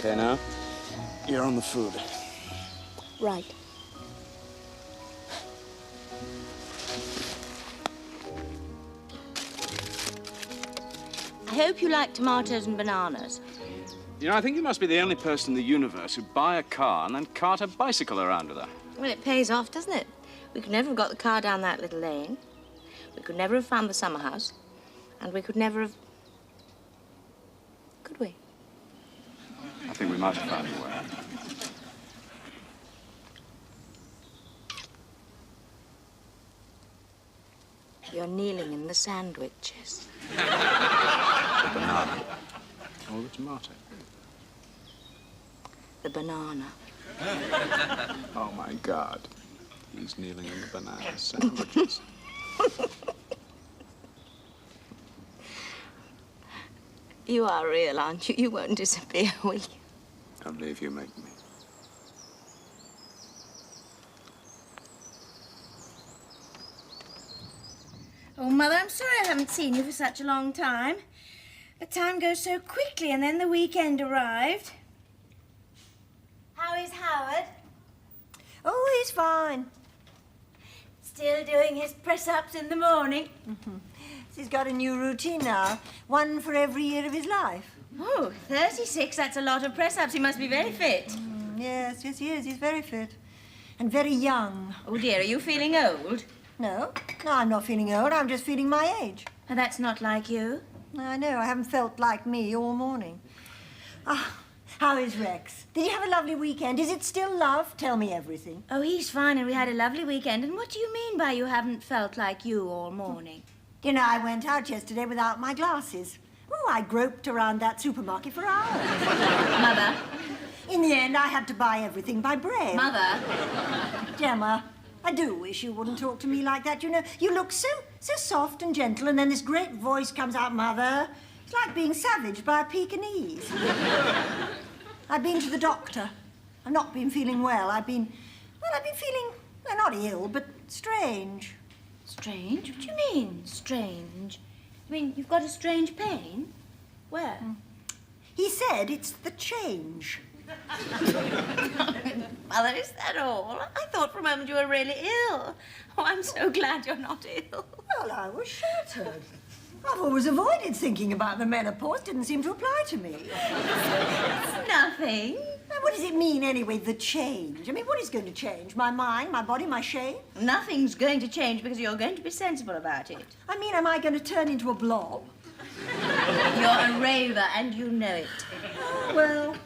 Okay, now, you're on the food. Right. I hope you like tomatoes and bananas. You know, I think you must be the only person in the universe who'd buy a car and then cart a bicycle around with her. Well, it pays off, doesn't it? We could never have got the car down that little lane. We could never have found the summer house. And we could never have... Could we? I think we might have found a way. You're kneeling in the sandwiches. The banana. Or the tomato. The banana. Oh, my God. He's kneeling in the banana sandwiches. You are real, aren't you? You won't disappear, will you? I believe you make me. Oh, Mother, I'm sorry I haven't seen you for such a long time. The time goes so quickly, and then the weekend arrived. How is Howard? Oh, he's fine. Still doing his press-ups in the morning? Mm-hmm. He's got a new routine now, one for every year of his life. Oh, 36, that's a lot of press-ups. He must be very fit. Yes, he is. He's very fit. And very young. Oh, dear, are you feeling old? No, I'm not feeling old. I'm just feeling my age. Oh, that's not like you. I know. I haven't felt like me all morning. Ah, how is Rex? Did you have a lovely weekend? Is it still love? Tell me everything. Oh, he's fine, and we had a lovely weekend. And what do you mean by you haven't felt like you all morning? You know, I went out yesterday without my glasses. Oh, I groped around that supermarket for hours. Mother? In the end, I had to buy everything by braille. Mother? Gemma, I do wish you wouldn't talk to me like that. You know, you look so soft and gentle, and then this great voice comes out, Mother. It's like being savaged by a Pekingese. I've been to the doctor. I've not been feeling well. I've been feeling, well, not ill, but strange. Strange? What do you mean, strange? You mean you've got a strange pain? Where? He said it's the change. Mother, is that all? I thought for a moment you were really ill. Oh, I'm so glad you're not ill. Well, I was shattered. I've always avoided thinking about the menopause. Didn't seem to apply to me. It's nothing. Now, what does it mean, anyway, the change? I mean, what is going to change? My mind, my body, my shape? Nothing's going to change because you're going to be sensible about it. I mean, am I going to turn into a blob? You're a raver, and you know it. Well,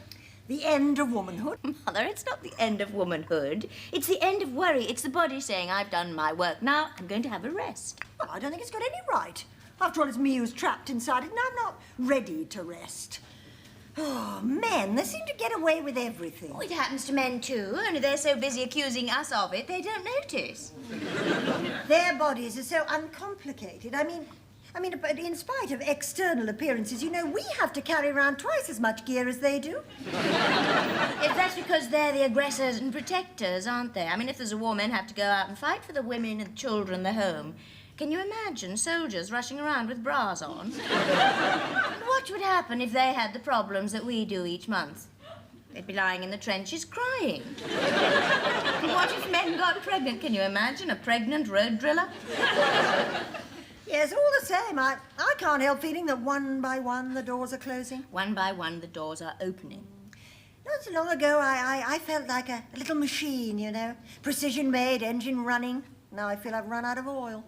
the end of womanhood. Mother, it's not the end of womanhood. It's the end of worry. It's the body saying, I've done my work. Now I'm going to have a rest. Well, I don't think it's got any right. After all, it's me who's trapped inside it, and I'm not ready to rest. Oh, men, they seem to get away with everything. Oh, it happens to men, too, only they're so busy accusing us of it, they don't notice. Their bodies are so uncomplicated. I mean, but in spite of external appearances, you know, we have to carry around twice as much gear as they do. If that's because they're the aggressors and protectors, aren't they? I mean, if there's a war, men have to go out and fight for the women and the children, the home. Can you imagine soldiers rushing around with bras on? What would happen if they had the problems that we do each month? They'd be lying in the trenches crying. What if men got pregnant? Can you imagine a pregnant road driller? Yes, all the same, I can't help feeling that one by one the doors are closing. One by one the doors are opening. Not so long ago, I felt like a little machine, you know. Precision-made, engine running. Now I feel I've run out of oil.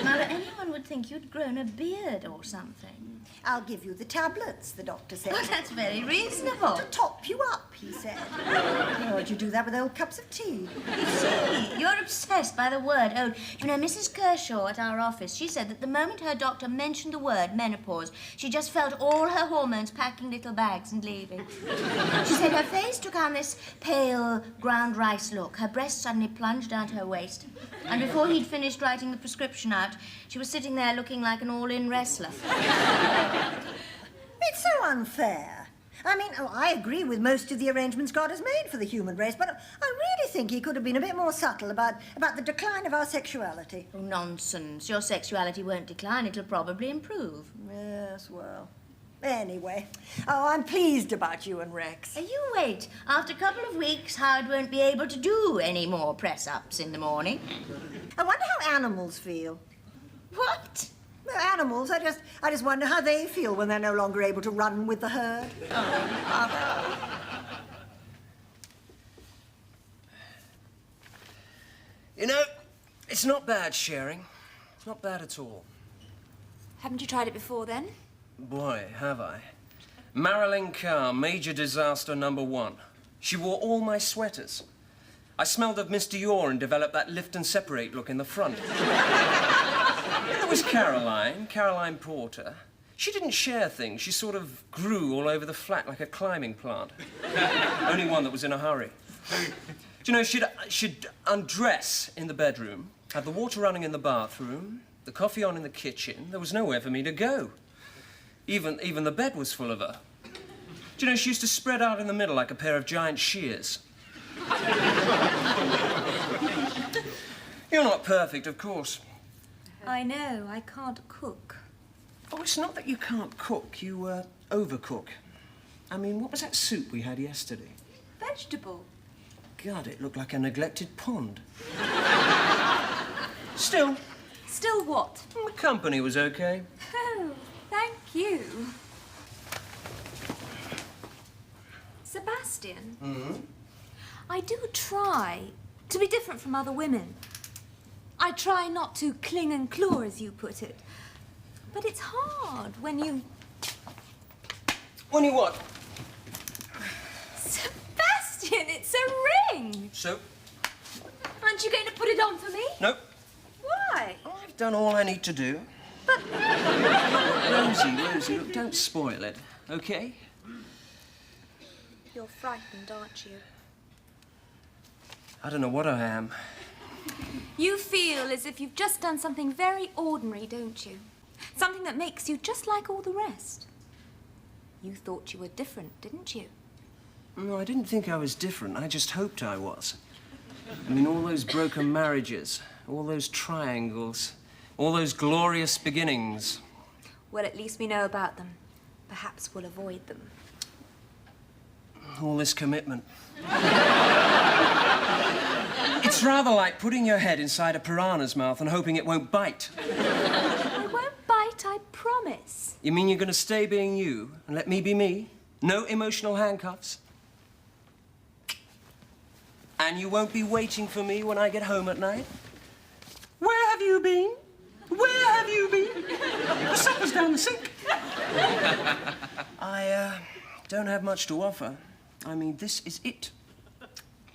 Mother, anyone would think you'd grown a beard or something. I'll give you the tablets, the doctor said. Oh, that's very reasonable. To top you up, he said. Why would you do that with old cups of tea? You see, you're obsessed by the word old. You know, Mrs. Kershaw at our office, she said that the moment her doctor mentioned the word menopause, she just felt all her hormones packing little bags and leaving. She said her face took on this pale, ground rice look. Her breast suddenly plunged down to her waist. And before he'd finished writing the prescription out, she was sitting there looking like an all-in wrestler. It's so unfair. I mean, I agree with most of the arrangements God has made for the human race, but I really think he could have been a bit more subtle about the decline of our sexuality. Oh, nonsense. Your sexuality won't decline. It'll probably improve. Yes, well, Anyway, oh, I'm pleased about you and Rex. You wait. After a couple of weeks, Howard won't be able to do any more press-ups in the morning. I wonder how animals feel. What? Well, animals, I just wonder how they feel when they're no longer able to run with the herd. You know, it's not bad sharing. It's not bad at all. Haven't you tried it before, then? Boy, have I. Marilyn Carr, major disaster #1. She wore all my sweaters. I smelled of Miss Dior and developed that lift and separate look in the front. There was Caroline Porter. She didn't share things. She sort of grew all over the flat like a climbing plant. Only one that was in a hurry. Do you know, she'd undress in the bedroom, have the water running in the bathroom, the coffee on in the kitchen. There was nowhere for me to go. Even the bed was full of her. Do you know, she used to spread out in the middle like a pair of giant shears. You're not perfect, of course. I know, I can't cook. Oh, it's not that you can't cook, you overcook. I mean, what was that soup we had yesterday? Vegetable. God, it looked like a neglected pond. Still. Still what? The company was okay. Oh, thank you. Sebastian? Mm-hmm. I do try to be different from other women. I try not to cling and claw, as you put it. But it's hard when you... When you what? Sebastian, it's a ring! So? Aren't you going to put it on for me? Nope. Why? I've done all I need to do. But... Rosie, look, don't spoil it, okay? You're frightened, aren't you? I don't know what I am. You feel as if you've just done something very ordinary, don't you? Something that makes you just like all the rest. You thought you were different, didn't you? No, I didn't think I was different. I just hoped I was. I mean, all those broken marriages, all those triangles, all those glorious beginnings. Well, at least we know about them. Perhaps we'll avoid them. All this commitment. It's rather like putting your head inside a piranha's mouth and hoping it won't bite. I won't bite, I promise. You mean you're going to stay being you and let me be me? No emotional handcuffs? And you won't be waiting for me when I get home at night? Where have you been? Where have you been? The supper's down the sink. I don't have much to offer. I mean, this is it.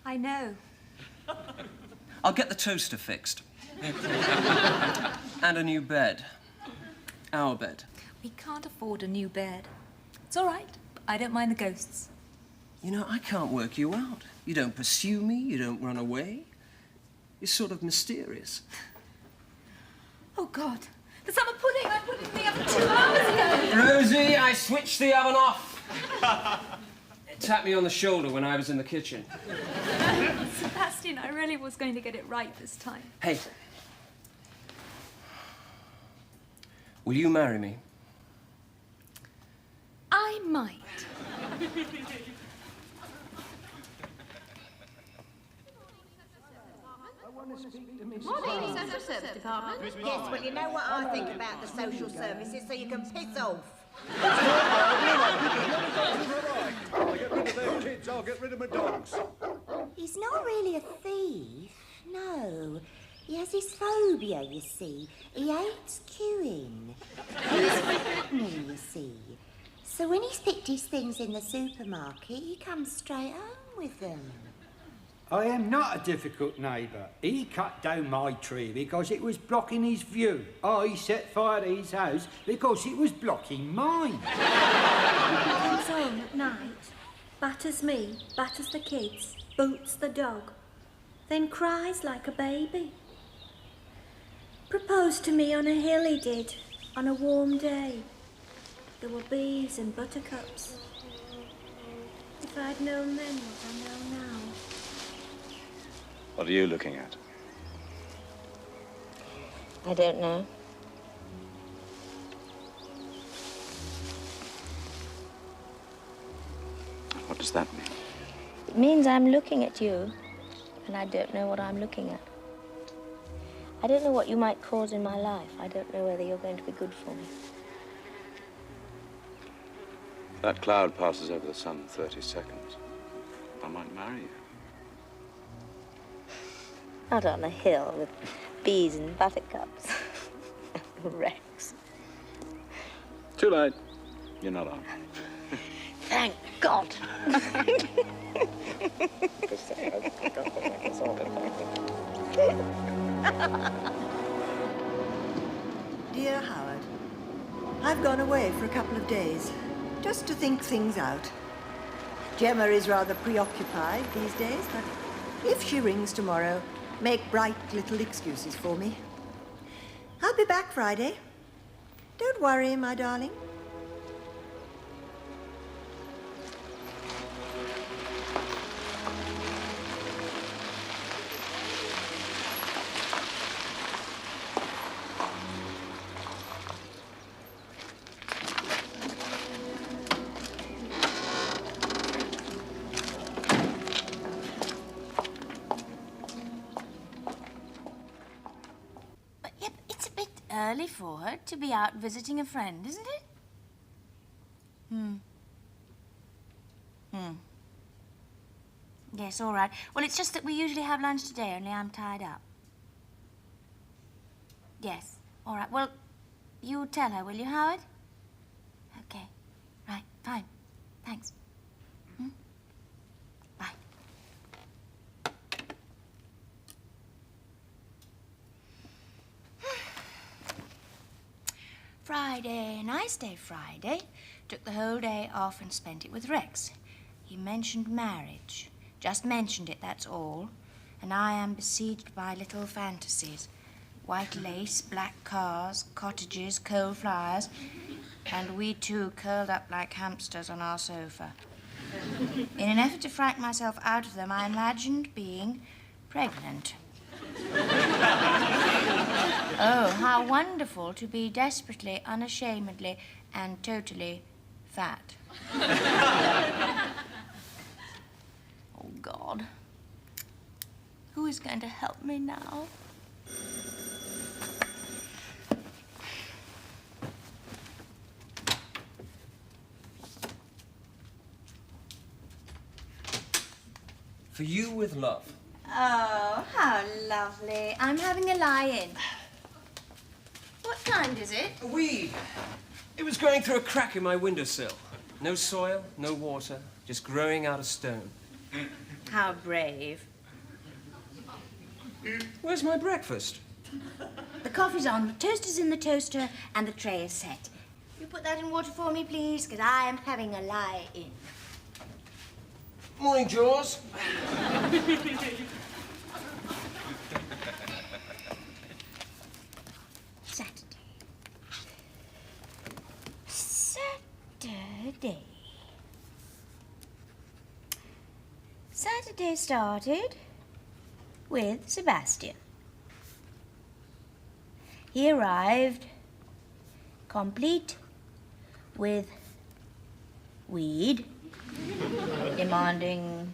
I know. I'll get the toaster fixed. And a new bed. Our bed. We can't afford a new bed. It's all right. I don't mind the ghosts. You know, I can't work you out. You don't pursue me, you don't run away. You're sort of mysterious. Oh, God. The summer pudding I put in the oven 2 hours ago. Rosie, I switched the oven off. It tapped me on the shoulder when I was in the kitchen. Sebastian, I really was going to get it right this time. Hey. Will you marry me? I might. Morning, social service department. Yes, well, you know what I think about the social services, so you can piss off. I'll get rid of their kids, I'll get rid of my dogs. He's not really a thief, no. He has his phobia, you see. He hates queuing. He's fattening, you see. So when he's picked his things in the supermarket, he comes straight home with them. I am not a difficult neighbour. He cut down my tree because it was blocking his view. I set fire to his house because it was blocking mine. Comes home at night, batters me, batters the kids, boots the dog, then cries like a baby. Proposed to me on a hill he did, on a warm day. There were bees and buttercups. If I'd known then what I know now. What are you looking at? I don't know. What does that mean? It means I'm looking at you, and I don't know what I'm looking at. I don't know what you might cause in my life. I don't know whether you're going to be good for me. If that cloud passes over the sun in 30 seconds, I might marry you. Out on a hill with bees and buttercups. Rex. Too late. You're not on. Thank God. Dear Howard, I've gone away for a couple of days, just to think things out. Gemma is rather preoccupied these days, but if she rings tomorrow, make bright little excuses for me. I'll be back Friday. Don't worry, my darling. Early for her to be out visiting a friend, isn't it? Yes, all right. Well, it's just that we usually have lunch today, only I'm tied up. Yes, all right. Well, you tell her, will you, Howard? Okay. Right, fine. Thanks. Bye. Friday, nice day Friday. Took the whole day off and spent it with Rex. He mentioned marriage. Just mentioned it, that's all. And I am besieged by little fantasies. White lace, black cars, cottages, coal flyers, and we two curled up like hamsters on our sofa. In an effort to frighten myself out of them, I imagined being pregnant. Oh, how wonderful to be desperately, unashamedly, and totally fat. Oh, God. Who is going to help me now? For you with love. Oh, how lovely. I'm having a lie-in. What kind is it? A weed. It was growing through a crack in my windowsill. No soil, no water, just growing out of stone. How brave. Where's my breakfast? The coffee's on, the toaster's in the toaster, and the tray is set. You put that in water for me, please, because I am having a lie-in. Morning, Jaws. Saturday started with Sebastian. He arrived complete with weed, demanding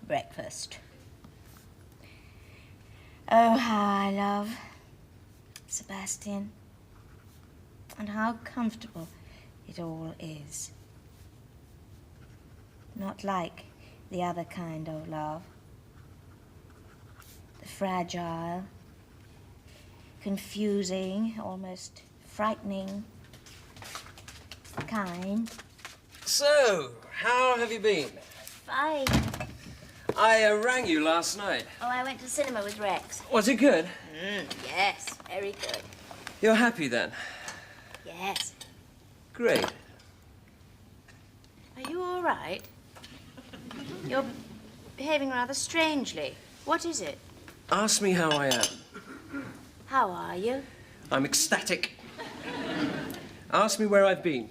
breakfast. Oh, how I love Sebastian, and how comfortable it all is. Not like the other kind of love. The fragile, confusing, almost frightening kind. So, how have you been? Fine. I rang you last night. Oh, I went to the cinema with Rex. Was it good? Yes, very good. You're happy then? Yes. Great. Are you all right? You're behaving rather strangely. What is it? Ask me how I am. How are you? I'm ecstatic. Ask me where I've been.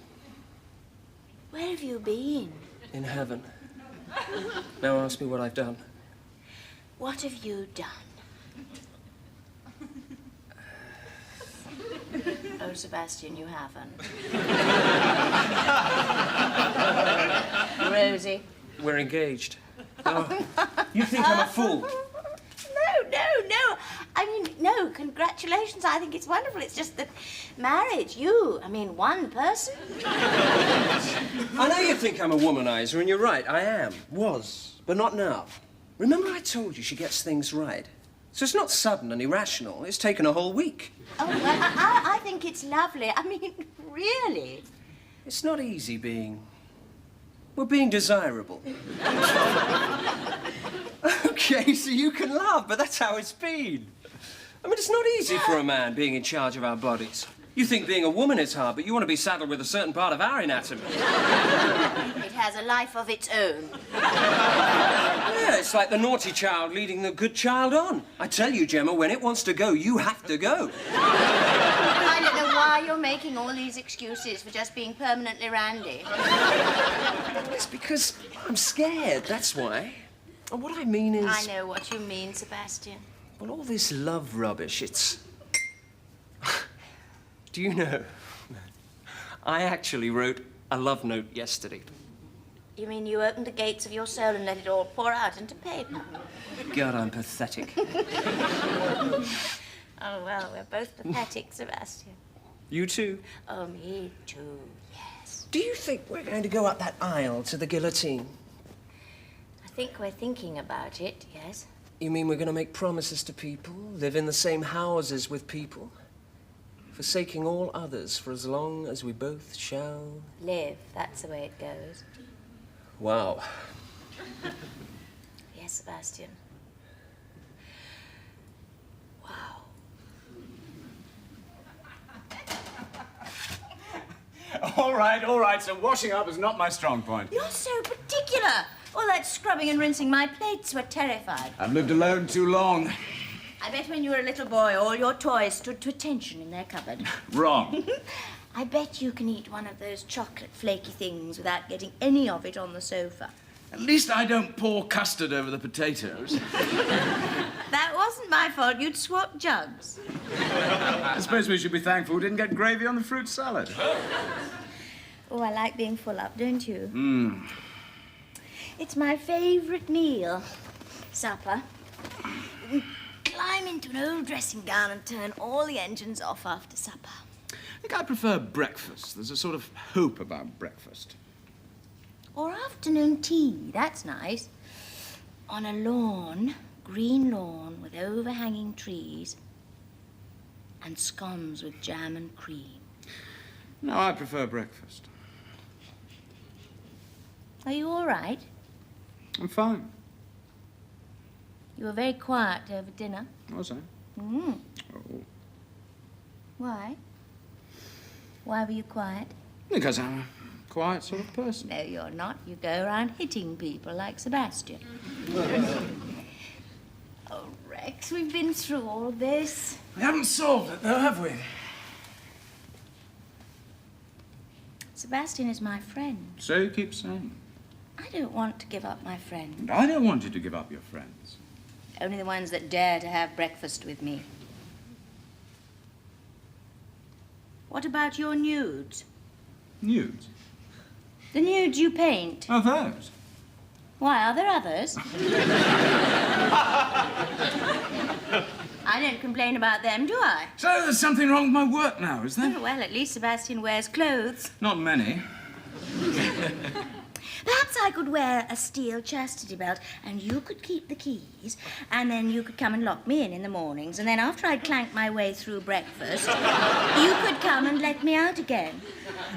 Where have you been? In heaven. Now ask me what I've done. What have you done? Oh, Sebastian, you haven't. Rosie, we're engaged. Oh, you think I'm a fool? No. I mean, no, congratulations. I think it's wonderful. It's just that marriage, one person. I know you think I'm a womanizer, and you're right, I am. Was, but not now. Remember I told you she gets things right? So it's not sudden and irrational. It's taken a whole week. Oh, well, I think it's lovely. I mean, really. It's not easy being desirable. Okay, so you can laugh, but that's how it's been. I mean, it's not easy for a man being in charge of our bodies. You think being a woman is hard, but you want to be saddled with a certain part of our anatomy. It has a life of its own. Yeah, it's like the naughty child leading the good child on. I tell you, Gemma, when it wants to go, you have to go. I don't know why you're making all these excuses for just being permanently randy. It's because I'm scared, that's why. And what I mean is... I know what you mean, Sebastian. Well, all this love rubbish, it's... Do you know, I actually wrote a love note yesterday. You mean you opened the gates of your soul and let it all pour out into paper? God, I'm pathetic. Oh, well, we're both pathetic, Sebastian. You too? Oh, me too, yes. Do you think we're going to go up that aisle to the guillotine? I think we're thinking about it, yes. You mean we're going to make promises to people, live in the same houses with people, forsaking all others for as long as we both shall... Live, that's the way it goes. Wow. Yes, Sebastian. Wow. All right. So washing up is not my strong point. You're so particular. All that scrubbing and rinsing, my plates were terrified. I've lived alone too long. I bet when you were a little boy, all your toys stood to attention in their cupboard. Wrong. I bet you can eat one of those chocolate flaky things without getting any of it on the sofa. At least I don't pour custard over the potatoes. That wasn't my fault. You'd swap jugs. I suppose we should be thankful we didn't get gravy on the fruit salad. Oh, I like being full up, don't you? Mmm. It's my favourite meal. Supper. Climb into an old dressing gown and turn all the engines off after supper. I think I prefer breakfast. There's a sort of hope about breakfast. Or afternoon tea, that's nice. On a lawn, green lawn with overhanging trees and scones with jam and cream. No, I prefer breakfast. Are you all right? I'm fine. You were very quiet over dinner. Was I? Mm. Oh. Why? Why were you quiet? Because I'm a quiet sort of person. No, you're not. You go around hitting people like Sebastian. Oh, Rex, we've been through all this. We haven't solved it, though, have we? Sebastian is my friend. So you keep saying. I don't want to give up my friend. And I don't want you to give up your friends. Only the ones that dare to have breakfast with me. What about your nudes? Nudes? The nudes you paint. Oh, those? Why, are there others? I don't complain about them, do I? So there's something wrong with my work now, is there? Well, at least Sebastian wears clothes. Not many. Perhaps I could wear a steel chastity belt and you could keep the keys and then you could come and lock me in the mornings and then after I'd clanked my way through breakfast, you could come and let me out again.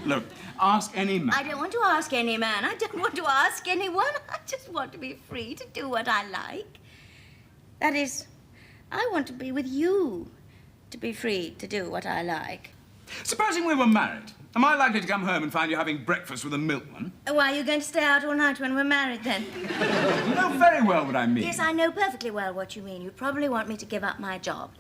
Look, ask any man. I don't want to ask any man. I don't want to ask anyone. I just want to be free to do what I like. That is, I want to be with you to be free to do what I like. Supposing we were married, am I likely to come home and find you having breakfast with a milkman? Why, are you going to stay out all night when we're married, then? You know very well what I mean. Yes, I know perfectly well what you mean. You probably want me to give up my job.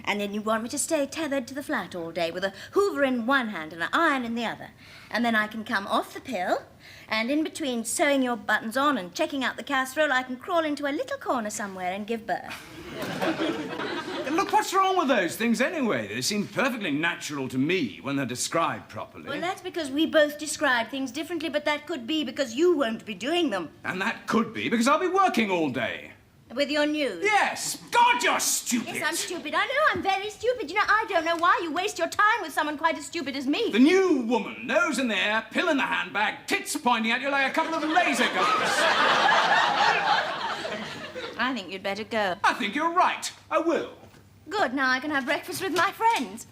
And then you want me to stay tethered to the flat all day with a hoover in one hand and an iron in the other. And then I can come off the pill, and in between sewing your buttons on and checking out the casserole, I can crawl into a little corner somewhere and give birth. look, what's wrong with those things anyway? They seem perfectly natural to me when they're described properly. Well, that's because we both describe things differently, but that could be because you won't be doing them. And that could be because I'll be working all day. With your news? Yes! God, you're stupid! Yes, I'm stupid. I know, I'm very stupid. You know, I don't know why you waste your time with someone quite as stupid as me. The new woman, nose in the air, pill in the handbag, tits pointing at you like a couple of laser guns. I think you'd better go. I think you're right. I will. Good, now I can have breakfast with my friends.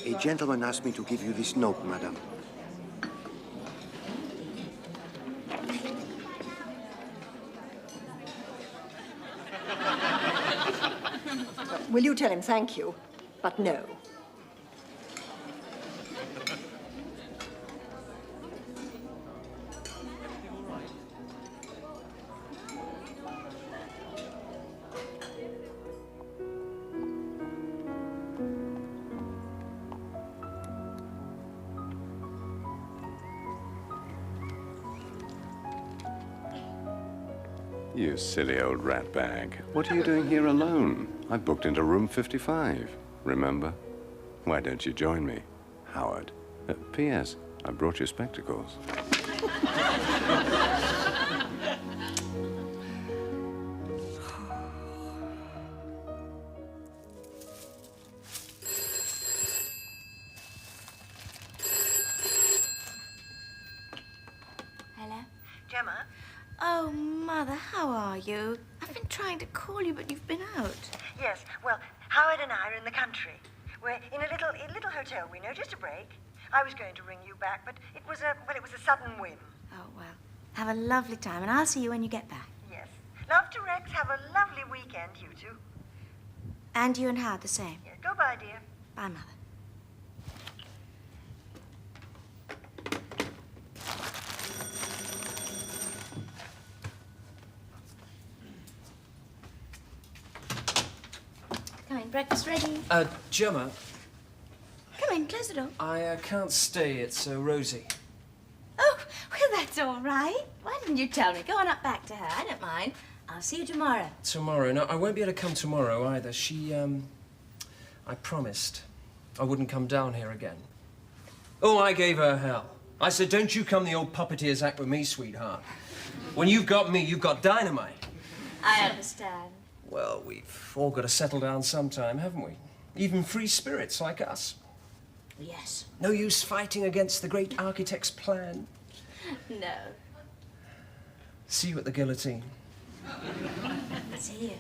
A gentleman asked me to give you this note, madam. Will you tell him thank you? But no. You silly old rat bag. What are you doing here alone? I booked into room 55. Remember? Why don't you join me, Howard? P.S. I brought you spectacles. Hello? Gemma? Oh, Mother, how are you? I've been trying to call you, but you've been out. Yes, well, Howard and I are in the country. We're in a little hotel, we know, just a break. I was going to ring you back, but it was a sudden whim. Oh, well, have a lovely time, and I'll see you when you get back. Yes. Love to Rex. Have a lovely weekend, you two. And you and Howard the same. Yeah, go bye, dear. Bye, Mother. Come in, breakfast ready. Gemma. Come in, close the door. I can't stay. It's Rosie. Oh, well, that's all right. Why didn't you tell me? Go on up back to her. I don't mind. I'll see you tomorrow. Tomorrow? No, I won't be able to come tomorrow either. I promised I wouldn't come down here again. Oh, I gave her hell. I said, don't you come the old puppeteer's act with me, sweetheart. When you've got me, you've got dynamite. I understand. Well, we've all got to settle down sometime, haven't we? Even free spirits like us. Yes. No use fighting against the great architect's plan. No. See you at the guillotine. See you.